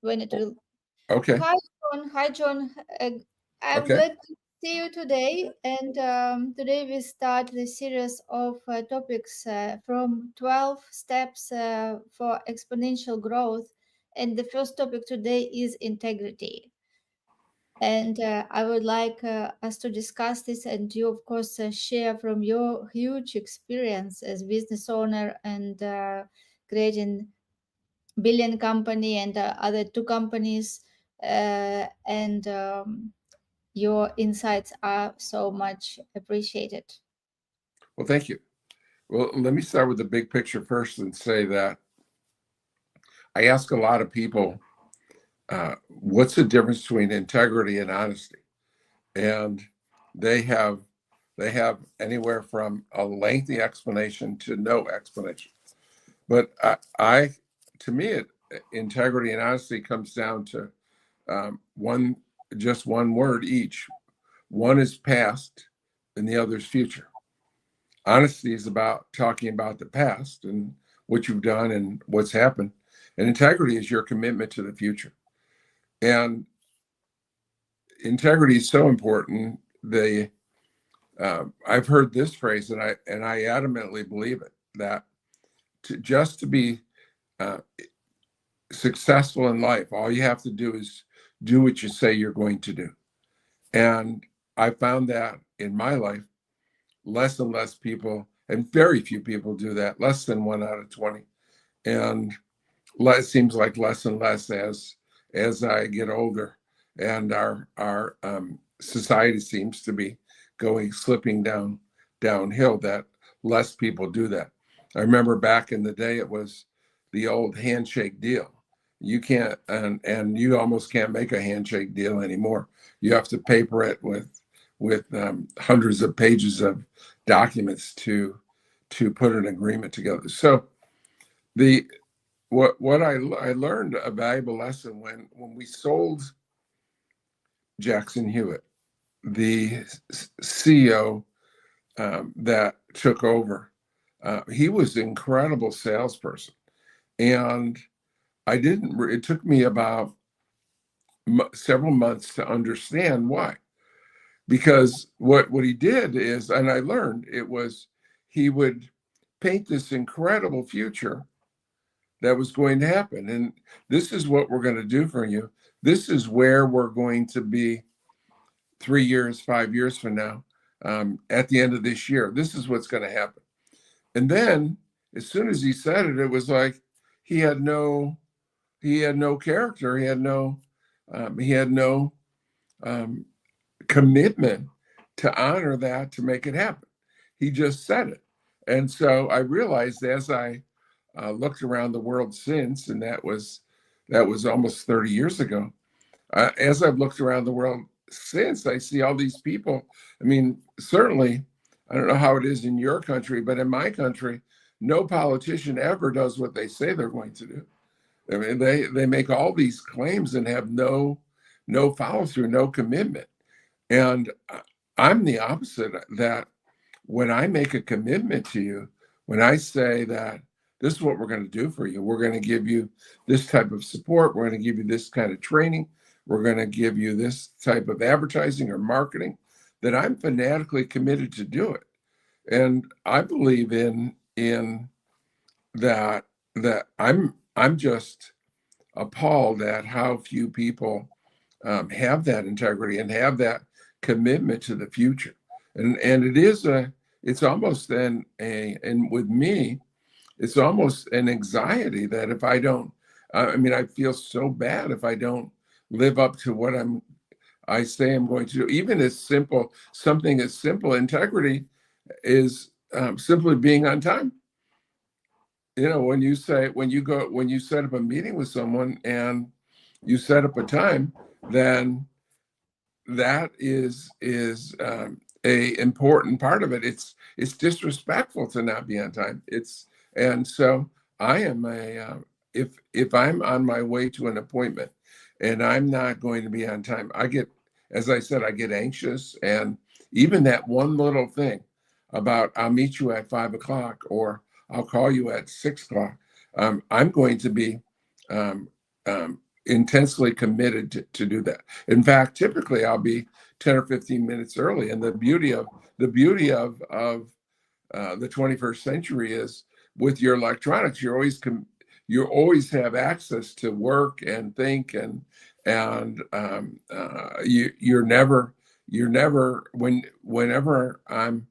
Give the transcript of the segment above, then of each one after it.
when it will. Okay. Hi, John. Hi, John. I'm Okay. glad to see you today. And today we start the series of topics from 12 steps for exponential growth. And the first topic today is integrity. And I would like us to discuss this, and you, of course, share from your huge experience as business owner and creating billion company and other two companies, and your insights are so much appreciated. Well, thank you. Well, let me start with the big picture first and say that I ask a lot of people, what's the difference between integrity and honesty? And they have they have anywhere from a lengthy explanation to no explanation. But to me, integrity and honesty comes down to one, just one word each. One is past, and the other is future. Honesty is about talking about the past and what you've done and what's happened, and integrity is your commitment to the future. And integrity is so important. I've heard this phrase, and I adamantly believe it, that just to be uh, successful in life, all you have to do is do what you say you're going to do. And I found that in my life, less and less people, and very few people do that, less than 1 out of 20. And it seems like less and less as I get older, and our society seems to be slipping downhill. That less people do that. I remember back in the day, it was the old handshake deal. You can't, and you almost can't make a handshake deal anymore. You have to paper it with hundreds of pages of documents to put an agreement together. So the what I learned a valuable lesson when we sold Jackson Hewitt, the CEO that took over. He was an incredible salesperson, and I didn't. It took me about several months to understand why. Because what he did is, and I learned it was, he would paint this incredible future that was going to happen. And this is what we're going to do for you. This is where we're going to be 3 years, 5 years from now, at the end of this year. This is what's going to happen. And then as soon as he said it, it was like he had no character. He had no um, commitment to honor that, to make it happen. He just said it. And so I realized as I looked around the world since, and that was almost 30 years ago. As I've looked around the world since, I see all these people. I mean, certainly, I don't know how it is in your country, but in my country, no politician ever does what they say they're going to do. I mean, they make all these claims and have no follow through, no commitment. And I'm the opposite. That when I make a commitment to you, when I say that this is what we're going to do for you, we're going to give you this type of support, we're going to give you this kind of training, we're going to give you this type of advertising or marketing, that I'm fanatically committed to do it. And I believe in that I'm just appalled at how few people have that integrity and have that commitment to the future. And it's almost and with me, it's almost an anxiety that if I don't, I mean, I feel so bad if I don't live up to what I say I'm going to do. Even something as simple, integrity is simply being on time. When you set up a meeting with someone and you set up a time, then that is a important part of it. It's disrespectful to not be on time. And so I am if I'm on my way to an appointment and I'm not going to be on time, as I said, I get anxious. And even that one little thing about I'll meet you at 5 o'clock or I'll call you at 6 o'clock, I'm going to be um, um, intensely committed to do that. In fact, typically I'll be 10 or 15 minutes early. And the beauty of the 21st century is with your electronics, you always have access to work and think and you're never whenever I'm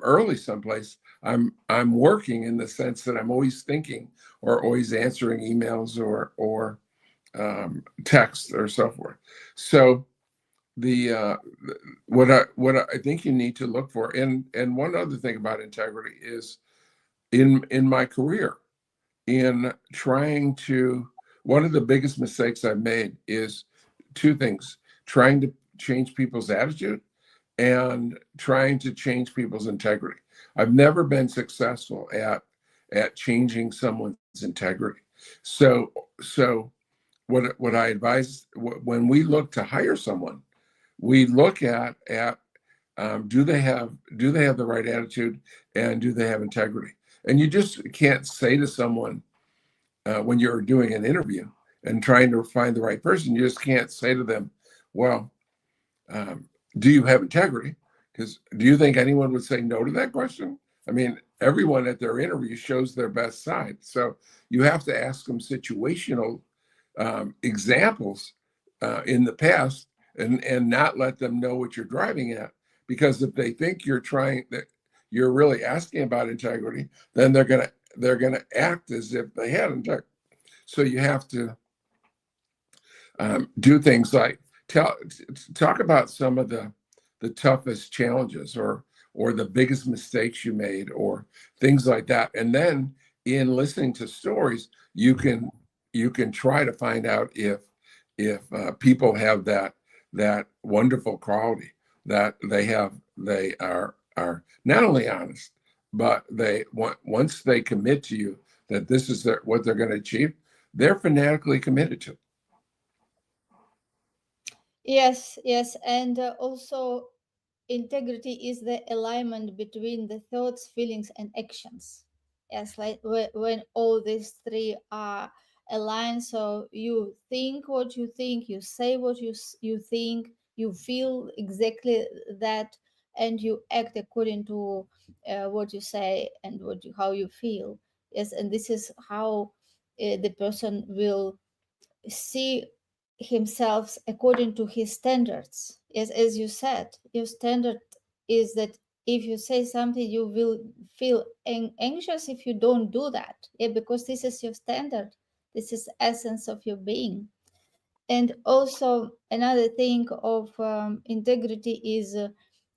early someplace, I'm working in the sense that I'm always thinking or always answering emails or text or so forth. So the what I think you need to look for, and one other thing about integrity is in my career, in trying to one of the biggest mistakes I've made is two things: trying to change people's attitude and trying to change people's integrity. I've never been successful at changing someone's integrity. So what I advise when we look to hire someone, we look at do they have the right attitude and do they have integrity? And you just can't say to someone when you're doing an interview and trying to find the right person, you just can't say to them, well, um, do you have integrity? Because do you think anyone would say no to that question? I mean, everyone at their interview shows their best side. So you have to ask them situational examples in the past and not let them know what you're driving at. Because if they think you're really asking about integrity, then they're gonna act as if they had integrity. So you have to do things like talk about some of the toughest challenges or the biggest mistakes you made or things like that. And then in listening to stories, you can try to find out if people have that wonderful quality that they are not only honest, but once they commit to you that this is what they're going to achieve, they're fanatically committed to. Yes, yes, and also integrity is the alignment between the thoughts, feelings, and actions. Yes, like when all these three are aligned, so you think what you think, you say what you think, you feel exactly that, and you act according to what you say and how you feel. Yes, and this is how the person will see himself according to his standards. As you said, your standard is that if you say something, you will feel anxious if you don't do that. Yeah, because this is your standard. This is essence of your being. And also another thing of integrity is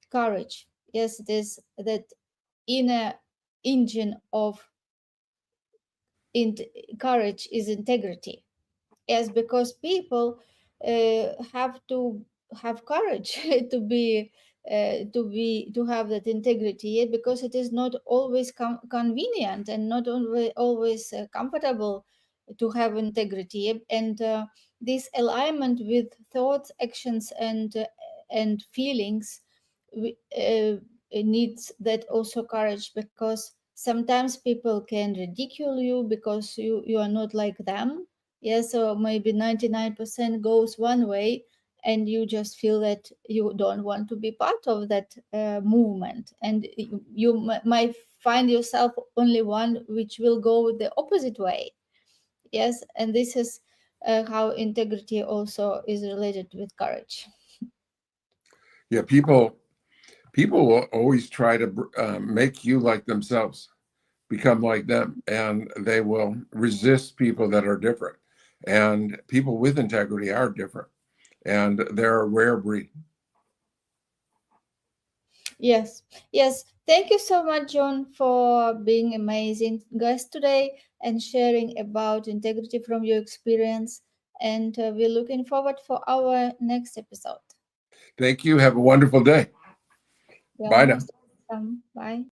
courage. Yes, it is that inner engine of in- courage is integrity. Yes, because people have to have courage to have that integrity, yeah, because it is not always convenient and not always comfortable to have integrity, yeah. And this alignment with thoughts, actions, and feelings needs that also courage, because sometimes people can ridicule you because you are not like them. Yeah, so maybe 99% goes one way, and you just feel that you don't want to be part of that movement, and you might find yourself only one which will go the opposite way. Yes, and this is how integrity also is related with courage. Yeah, people will always try to make you like themselves, become like them, and they will resist people that are different. And people with integrity are different, and they're a rare breed. Yes, yes. Thank you so much, John, for being amazing guest today and sharing about integrity from your experience. And we're looking forward for our next episode. Thank you. Have a wonderful day. You are Bye now. most welcome. Bye.